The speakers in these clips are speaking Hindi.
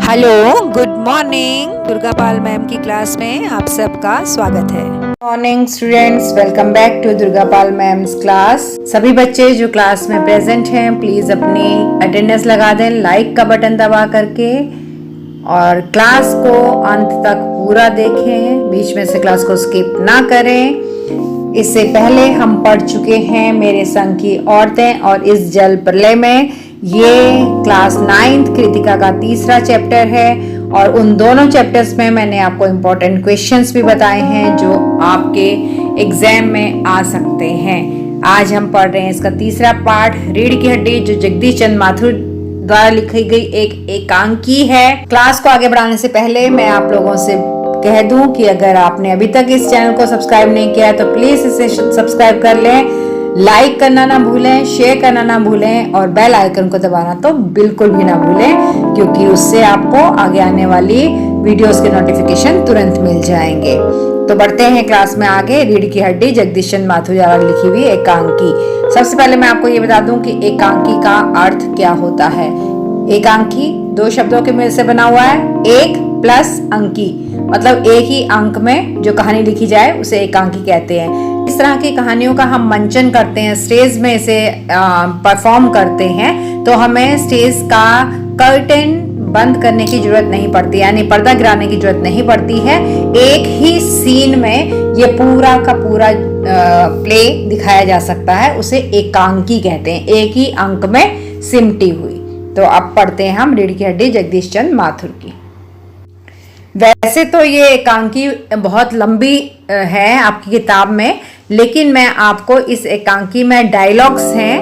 Hello, good morning. Durga Pal ma'am की क्लास में आप सबका स्वागत है। Morning students, welcome back to Durga Pal ma'am's class. सभी बच्चे जो क्लास में प्रेजेंट हैं प्लीज अपनी अटेंडेंस लगा दें लाइक का बटन दबा करके, और क्लास को अंत तक पूरा देखें, बीच में से क्लास को स्किप ना करें। इससे पहले हम पढ़ चुके हैं मेरे संग की औरतें और इस जल प्रलय में। ये क्लास 9th कृतिका का तीसरा चैप्टर है और उन दोनों चैप्टर्स में मैंने आपको इम्पोर्टेंट क्वेश्चंस भी बताए हैं जो आपके एग्जाम में आ सकते हैं। आज हम पढ़ रहे हैं इसका तीसरा पार्ट, रीढ़ की हड्डी, जो जगदीश चंद्र माथुर द्वारा लिखी गई एक एकांकी है। क्लास को आगे बढ़ाने से पहले मैं आप लोगों से कह दूं कि अगर आपने अभी तक इस चैनल को सब्सक्राइब नहीं किया है तो प्लीज इसे सब्सक्राइब कर लें, लाइक करना ना भूलें, शेयर करना ना भूलें और बेल आइकन को दबाना तो बिल्कुल भी ना भूलें, क्योंकि उससे आपको आगे आने वाली वीडियोस के नोटिफिकेशन तुरंत मिल जाएंगे। तो बढ़ते हैं क्लास में आगे। रीढ़ की हड्डी, जगदीश चंद्र माथुर द्वारा लिखी हुई एकांकी। सबसे पहले मैं आपको ये बता दूं कि एकांकी का अर्थ क्या होता है। एकांकी दो शब्दों के मेल से बना हुआ है, एक प्लस अंकी, मतलब एक ही अंक में जो कहानी लिखी जाए उसे एकांकी कहते हैं। इस तरह की कहानियों का हम मंचन करते हैं, स्टेज में इसे परफॉर्म करते हैं, तो हमें स्टेज का कर्टेन बंद करने की जरूरत नहीं पड़ती, यानी पर्दा गिराने की जरूरत नहीं पड़ती है। एक ही सीन में ये पूरा का पूरा प्ले दिखाया जा सकता है, उसे एकांकी कहते हैं, एक ही अंक में सिमटी हुई। तो अब पढ़ते हैं हम रीढ़ की हड्डी जगदीश चंद्र माथुर की। वैसे तो ये एकांकी बहुत लंबी है आपकी किताब में, लेकिन मैं आपको इस एकांकी में डायलॉग्स हैं,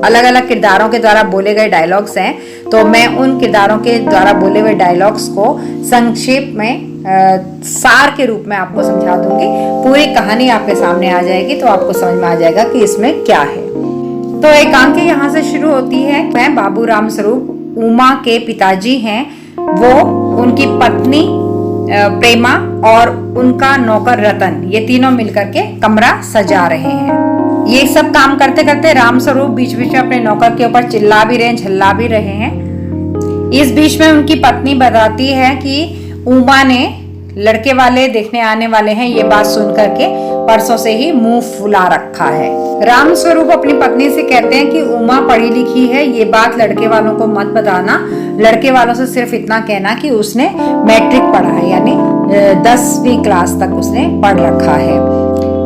अलग अलग किरदारों के द्वारा बोले गए डायलॉग्स हैं, तो मैं उन किरदारों के द्वारा बोले हुए डायलॉग्स को संक्षेप में सार के रूप में आपको समझा दूंगी। पूरी कहानी आपके सामने आ जाएगी तो आपको समझ में आ जाएगा कि इसमें क्या है। तो एकांकी यहाँ से शुरू होती है। मैं बाबू राम स्वरूप उमा के पिताजी हैं, वो उनकी पत्नी प्रेमा और उनका नौकर रतन, ये तीनों मिलकर के कमरा सजा रहे हैं। ये सब काम करते करते राम स्वरूप बीच बीच में अपने नौकर के ऊपर चिल्ला भी रहे हैं, झल्ला भी रहे हैं। इस बीच में उनकी पत्नी बताती है कि उमा ने लड़के वाले देखने आने वाले हैं, ये बात सुन करके परसों से ही मुंह फुला रखा है। राम स्वरूप अपनी पत्नी से कहते हैं कि उमा पढ़ी लिखी है, ये बात लड़के वालों को मत बताना। लड़के वालों से सिर्फ इतना कहना कि उसने मैट्रिक पढ़ा है, यानी 10वीं क्लास तक उसने पढ़ रखा है।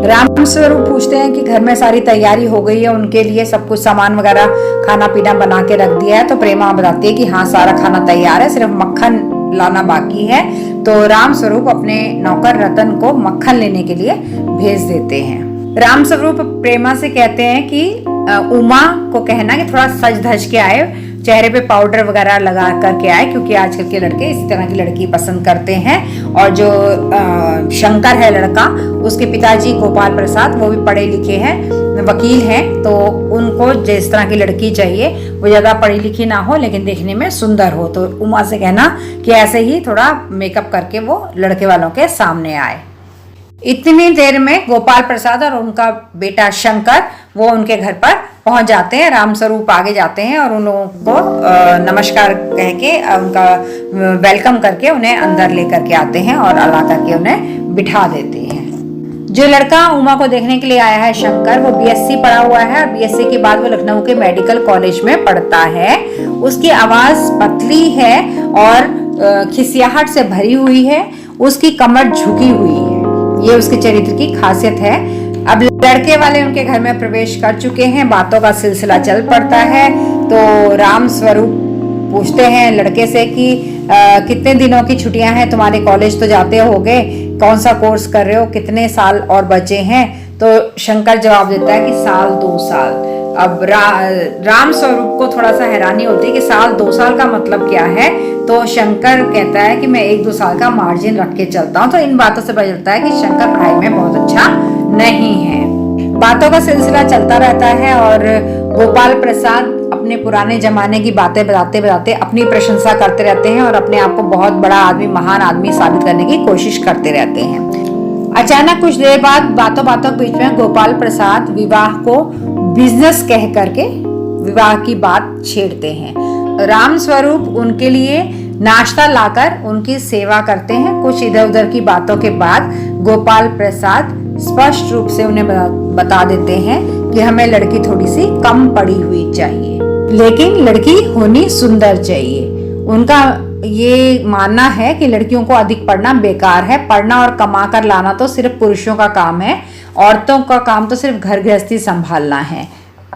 राम स्वरूप पूछते हैं कि घर में सारी तैयारी हो गई है, उनके लिए सब कुछ सामान वगैरह खाना पीना बना के रख दिया है। तो प्रेमा बताती है कि हाँ, सारा खाना तैयार है, सिर्फ मक्खन लाना बाकी है। तो राम स्वरूप अपने नौकर रतन को मक्खन लेने के लिए भेज देते हैं। राम स्वरूप प्रेमा से कहते हैं कि उमा को कहना कि थोड़ा सज धज के आए, चेहरे पे पाउडर वगैरह लगा करके आए, क्योंकि आजकल के लड़के इस तरह की लड़की पसंद करते हैं। और जो शंकर है लड़का, उसके पिताजी गोपाल प्रसाद, वो भी पढ़े लिखे हैं, वकील हैं, तो उनको जिस तरह की लड़की चाहिए वो ज्यादा पढ़ी लिखी ना हो लेकिन देखने में सुंदर हो। तो उमा से कहना कि ऐसे ही थोड़ा मेकअप करके वो लड़के वालों के सामने आए। इतनी देर में गोपाल प्रसाद और उनका बेटा शंकर वो उनके घर पर पहुंच जाते हैं। राम स्वरूप आगे जाते हैं और उन लोगों को नमस्कार कह के उनका वेलकम करके उन्हें अंदर लेकर के आते हैं और ला करके उन्हें बिठा देते हैं। जो लड़का उमा को देखने के लिए आया है शंकर, वो बीएससी पढ़ा हुआ है और बीएससी के बाद वो लखनऊ के मेडिकल कॉलेज में पढ़ता है। उसकी आवाज पतली है और खिसियाहट से भरी हुई है, उसकी कमर झुकी हुई है, ये उसके चरित्र की खासियत है। अब लड़के वाले उनके घर में प्रवेश कर चुके हैं, बातों का सिलसिला चल पड़ता है। तो राम स्वरूप पूछते हैं लड़के से कि कितने दिनों की छुट्टियां हैं तुम्हारे, कॉलेज तो जाते होगे, कौन सा कोर्स कर रहे हो, कितने साल और बचे हैं। तो शंकर जवाब देता है कि साल 2 साल। अब राम स्वरूप को थोड़ा सा हैरानी होती है कि साल 2 साल का मतलब क्या है। तो शंकर कहता है कि मैं 1-2 साल का मार्जिन रख के चलता हूँ। तो इन बातों से पता चलता है कि शंकर पढ़ाई में बहुत अच्छा नहीं है। बातों का सिलसिला चलता रहता है और गोपाल प्रसाद अपने पुराने जमाने की बातें बताते बताते अपनी प्रशंसा करते रहते हैं और अपने आप को बहुत बड़ा आदमी, महान आदमी साबित करने की कोशिश करते रहते हैं। अचानक कुछ देर बाद बातों बातों के बीच में गोपाल प्रसाद विवाह को बिजनेस कह करके विवाह की बात छेड़ते हैं। राम स्वरूप उनके लिए नाश्ता लाकर उनकी सेवा करते हैं। कुछ इधर उधर की बातों के बाद गोपाल प्रसाद स्पष्ट रूप से उन्हें बता देते हैं कि हमें लड़की थोड़ी सी कम पढ़ी हुई चाहिए, लेकिन लड़की होनी सुंदर चाहिए। उनका ये मानना है कि लड़कियों को अधिक पढ़ना बेकार है। पढ़ना और कमा कर लाना तो सिर्फ पुरुषों का काम है, औरतों का काम तो सिर्फ घर गृहस्थी संभालना है।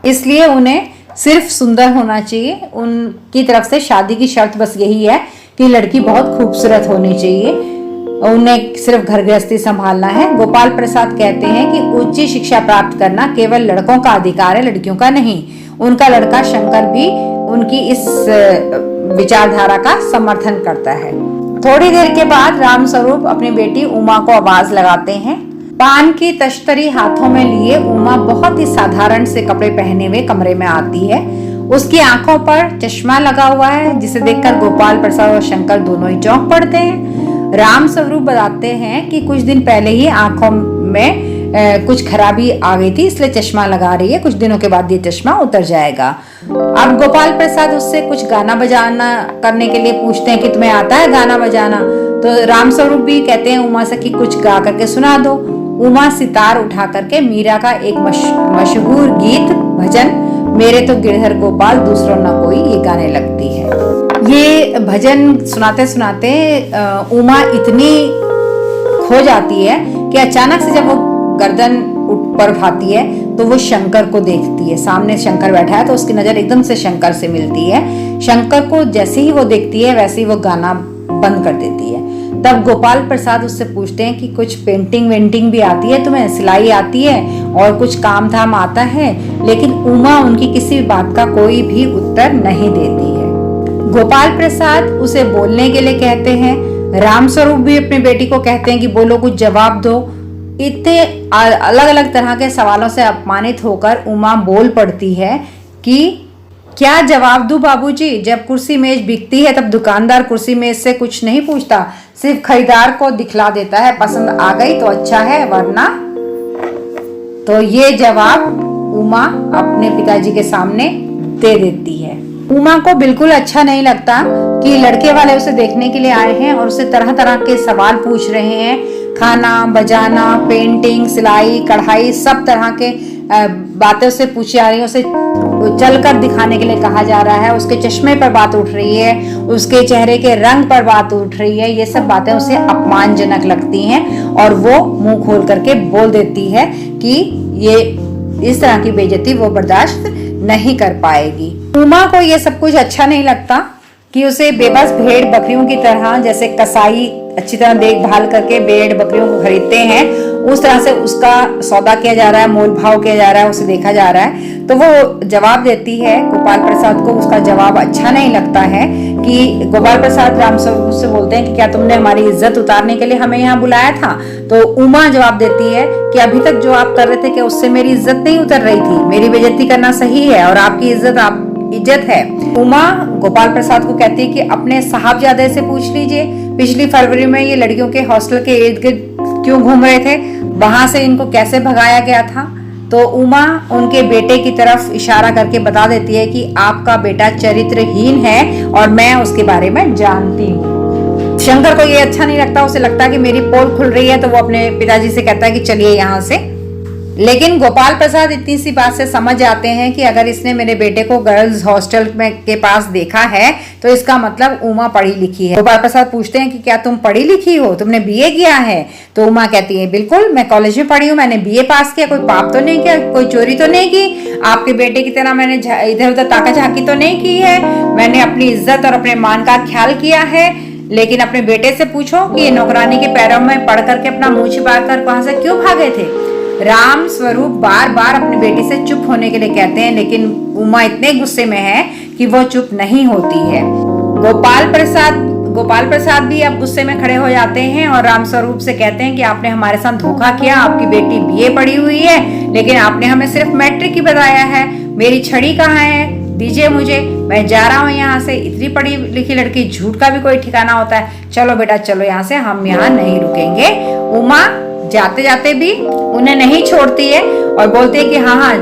इसलिए उन्हें सिर्फ सुंदर होना चाहिए। उनकी तरफ से शादी की शर्त बस यही है कि लड़की बहुत खूबसूरत होनी चाहिए, उन्हें सिर्फ घर गृहस्थी संभालना है। गोपाल प्रसाद कहते हैं कि उच्च शिक्षा प्राप्त करना केवल लड़कों का अधिकार है, लड़कियों का नहीं। उनका लड़का शंकर भी उनकी इस विचारधारा का समर्थन करता है। थोड़ी देर के बाद रामस्वरूप अपनी बेटी उमा को आवाज लगाते हैं। पान की तश्तरी हाथों में लिए उमा बहुत ही साधारण से कपड़े पहने हुए कमरे में आती है। उसकी आंखों पर चश्मा लगा हुआ है, जिसे देखकर गोपाल प्रसाद और शंकर दोनों ही चौंक पड़ते हैं। रामस्वरूप बताते हैं कि कुछ दिन पहले ही आंखों में कुछ खराबी आ गई थी, इसलिए चश्मा लगा रही है। कुछ दिनों के बाद ये चश्मा उतर जाएगा। अब गोपाल प्रसाद उससे कुछ गाना बजाना करने के लिए पूछते हैं कि तुम्हें आता है गाना बजाना। तो रामस्वरूप भी कहते हैं उमा से कि कुछ गा करके सुना दो। उमा सितार उठा करके मीरा का एक मशहूर गीत भजन मेरे तो गिरधर गोपाल दूसरों न कोई ये गाने लगती है। ये भजन सुनाते सुनाते उमा इतनी खो जाती है कि अचानक से जब वो गर्दन ऊपर उठाती है तो वो शंकर को देखती है। सामने शंकर बैठा है तो उसकी नजर एकदम से शंकर से मिलती है। शंकर को जैसे ही वो देखती है वैसे ही वो गाना बंद कर देती है। तब गोपाल प्रसाद उससे पूछते हैं कि कुछ पेंटिंग वेंटिंग भी आती है तुम्हें, सिलाई आती है और कुछ काम धाम आता है? लेकिन उमा उनकी किसी बात का कोई भी उत्तर नहीं देती है। गोपाल प्रसाद उसे बोलने के लिए कहते हैं। रामस्वरूप भी अपनी बेटी को कहते हैं कि बोलो, कुछ जवाब दो। इतने अलग अलग तरह के सवालों से अपमानित होकर उमा बोल पड़ती है कि क्या जवाब दूं बाबूजी? जब कुर्सी मेज बिकती है तब दुकानदार कुर्सी मेज से कुछ नहीं पूछता, सिर्फ खरीदार को दिखला देता है। पसंद आ गई तो अच्छा है, वरना। तो ये जवाब उमा अपने पिताजी के सामने दे देती है। उमा को बिल्कुल अच्छा नहीं लगता कि लड़के वाले उसे देखने के लिए आए हैं और उसे तरह तरह के सवाल पूछ रहे हैं। खाना, बजाना, पेंटिंग, सिलाई, कढ़ाई, सब तरह के बातें उससे पूछी जा रही है। उसे चलकर दिखाने के लिए कहा जा रहा है। उसके चश्मे पर बात उठ रही है, उसके चेहरे के रंग पर बात उठ रही है। ये सब बातें उसे अपमानजनक लगती हैं और वो मुंह खोल करके बोल देती है कि ये इस तरह की बेइज्जती वो बर्दाश्त नहीं कर पाएगी। उमा को ये सब कुछ अच्छा नहीं लगता कि उसे बेबस भेड़ बकरियों की तरह, जैसे कसाई अच्छी तरह देखभाल करके भेड़ बकरियों को खरीदते हैं, उस तरह से उसका सौदा किया जा रहा है, मोल भाव किया जा रहा है, उसे देखा जा रहा है। तो वो जवाब देती है। गोपाल प्रसाद को उसका जवाब अच्छा नहीं लगता है कि गोपाल प्रसाद रामस्वरूप से बोलते हैं कि क्या तुमने हमारी इज्जत उतारने के लिए हमें यहाँ बुलाया था? तो उमा जवाब देती है कि अभी तक जो आप कर रहे थे कि उससे मेरी इज्जत नहीं उतर रही थी। मेरी बेइज्जती करना सही है और आपकी इज्जत है। उमा गोपाल प्रसाद को कहती है कि अपने साहबजादे से पूछ लीजिए, पिछली फरवरी में ये लड़कियों के हॉस्टल के इर्द गिर्द क्यों घूम रहे थे, वहां से इनको कैसे भगाया गया था। तो उमा उनके बेटे की तरफ इशारा करके बता देती है कि आपका बेटा चरित्रहीन है और मैं उसके बारे में जानती हूँ। शंकर को ये अच्छा नहीं लगता। उसे लगता है कि मेरी पोल खुल रही है, तो वो अपने पिताजी से कहता है कि चलिए यहाँ से। लेकिन गोपाल प्रसाद इतनी सी बात से समझ जाते हैं कि अगर इसने मेरे बेटे को गर्ल्स हॉस्टल में के पास देखा है तो इसका मतलब उमा पढ़ी लिखी है। गोपाल प्रसाद पूछते हैं कि क्या तुम पढ़ी लिखी हो, तुमने बीए किया है? तो उमा कहती है बिल्कुल, मैं कॉलेज में पढ़ी हूँ, मैंने बीए पास किया, कोई पाप तो नहीं किया, कोई चोरी तो नहीं की, आपके बेटे की तरह मैंने इधर उधर ताका झाकी तो नहीं की है, मैंने अपनी इज्जत और अपने मान का ख्याल किया है। लेकिन अपने बेटे से पूछो कि ये नौकरानी के पैरों में पढ़ करके अपना मुंह छिपा कर वहां से क्यों भागे थे। राम स्वरूप बार बार अपनी बेटी से चुप होने के लिए कहते हैं, लेकिन उमा इतने गुस्से में है कि वो चुप नहीं होती है। गोपाल प्रसाद भी अब गुस्से में खड़े हो जाते हैं और राम स्वरूप से कहते हैं कि आपने हमारे साथ धोखा किया। आपकी बेटी बीए पढ़ी हुई है, लेकिन आपने हमें सिर्फ मैट्रिक ही बताया है। मेरी छड़ी कहाँ है, दीजिए मुझे, मैं जा रहा हूँ यहाँ से। इतनी पढ़ी लिखी लड़की, झूठ का भी कोई ठिकाना होता है। चलो बेटा चलो यहाँ से, हम यहाँ नहीं रुकेंगे। उमा जाते जाते भी उन्हें नहीं छोड़ती है और बोलती है कि हाँ हाँ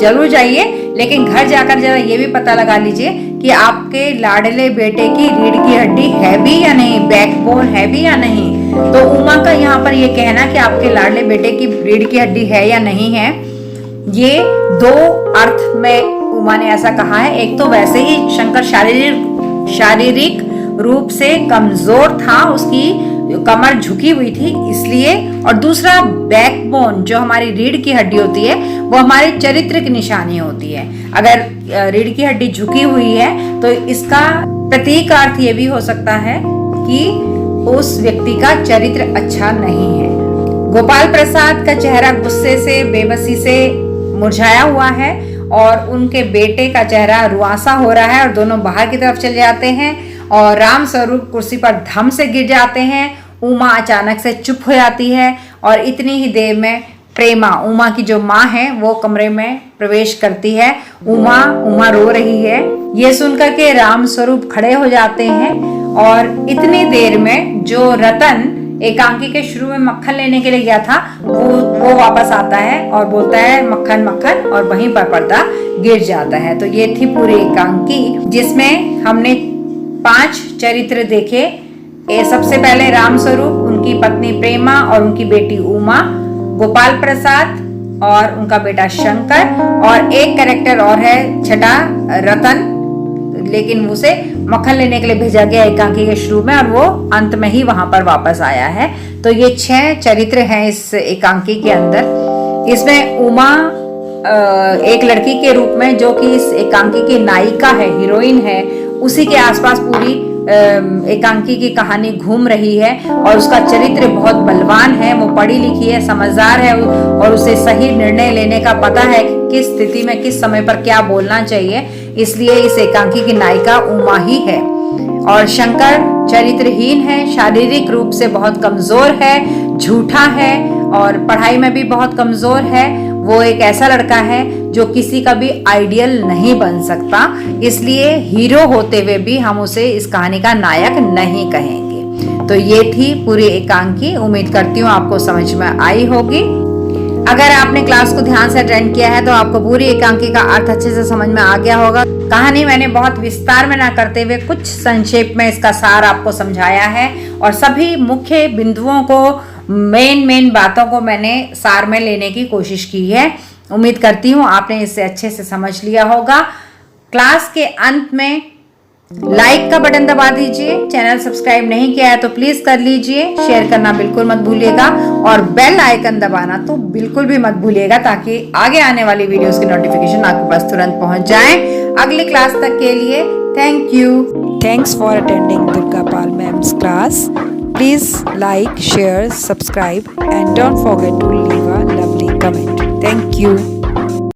जरूर जाइए, लेकिन घर जाकर जरा ये भी पता लगा लीजिए कि आपके लाडले बेटे की रीढ़ की हड्डी है भी या नहीं, बैकबोन है भी या नहीं। तो उमा का यहाँ पर ये कहना कि आपके लाडले बेटे की रीढ़ की हड्डी है या नहीं है, ये दो अर्थ में उमा ने ऐसा कहा है। एक तो वैसे ही शंकर शारीरिक रूप से कमजोर था, उसकी कमर झुकी हुई थी इसलिए, और दूसरा बैकबोन जो हमारी रीढ़ की हड्डी होती है वो हमारे चरित्र की निशानी होती है। अगर रीढ़ की हड्डी झुकी हुई है तो इसका प्रतीक अर्थ ये भी हो सकता है कि उस व्यक्ति का चरित्र अच्छा नहीं है। गोपाल प्रसाद का चेहरा गुस्से से, बेबसी से मुरझाया हुआ है और उनके बेटे का चेहरा रुआसा हो रहा है और दोनों बाहर की तरफ चले जाते हैं और राम स्वरूप कुर्सी पर धम से गिर जाते हैं। उमा अचानक से चुप हो जाती है और इतनी ही देर में प्रेमा, उमा की जो माँ है, वो कमरे में प्रवेश करती है। उमा रो रही है। ये सुनकर के राम स्वरूप खड़े हो जाते हैं और इतनी देर में जो रतन एकांकी के शुरू में मक्खन लेने के लिए गया था वो वापस आता है और बोलता है मक्खन मक्खन, और वहीं पर पर्दा गिर जाता है। तो ये थी पूरी एकांकी जिसमें हमने 5 चरित्र देखे। सबसे पहले राम स्वरूप, उनकी पत्नी प्रेमा और उनकी बेटी उमा, गोपाल प्रसाद और उनका बेटा शंकर, और एक कैरेक्टर और है छठा रतन, लेकिन उसे मक्खन लेने के लिए भेजा गया एकांकी के शुरू में और वो अंत में ही वहां पर वापस आया है। तो ये 6 चरित्र हैं इस एकांकी के अंदर। इसमें उमा एक लड़की के रूप में, जो कि इस एकांकी की नायिका है, हीरोइन है, उसी के आसपास पूरी एकांकी की कहानी घूम रही है और उसका चरित्र बहुत बलवान है, वो पढ़ी लिखी है, समझदार है और उसे सही निर्णय लेने का पता है कि किस स्थिति में किस समय पर क्या बोलना चाहिए। इसलिए इस एकांकी की नायिका उमा ही है। और शंकर चरित्रहीन है, शारीरिक रूप से बहुत कमजोर है, झूठा है और पढ़ाई में भी बहुत कमजोर है। वो एक ऐसा लड़का है जो किसी का भी आइडियल नहीं बन सकता, इसलिए हीरो होते हुए भी हम उसे इस कहानी का नायक नहीं कहेंगे। तो ये थी पूरी एकांकी। उम्मीद करती हूँ आपको समझ में आई होगी। अगर आपने क्लास को ध्यान से अटेंड किया है तो आपको पूरी एकांकी का अर्थ अच्छे से समझ में आ गया होगा। कहानी मैंने बहुत विस्तार में ना करते हुए कुछ संक्षेप में इसका सार आपको समझाया है और सभी मुख्य बिंदुओं को, मेन बातों को मैंने सार में लेने की कोशिश की है। उम्मीद करती हूँ आपने इसे अच्छे से समझ लिया होगा। क्लास के अंत में लाइक का बटन दबा दीजिए। चैनल सब्सक्राइब नहीं किया है तो प्लीज कर लीजिए। शेयर करना बिल्कुल मत भूलिएगा और बेल आइकन दबाना तो बिल्कुल भी मत भूलिएगा, ताकि आगे आने वाली वीडियोस की नोटिफिकेशन आपके पास तुरंत पहुंच जाए। अगली क्लास तक के लिए thank you. Thanks for attending Durga Pal Ma'am's class. Please like, share, subscribe and don't forget to leave a lovely comment. Thank you.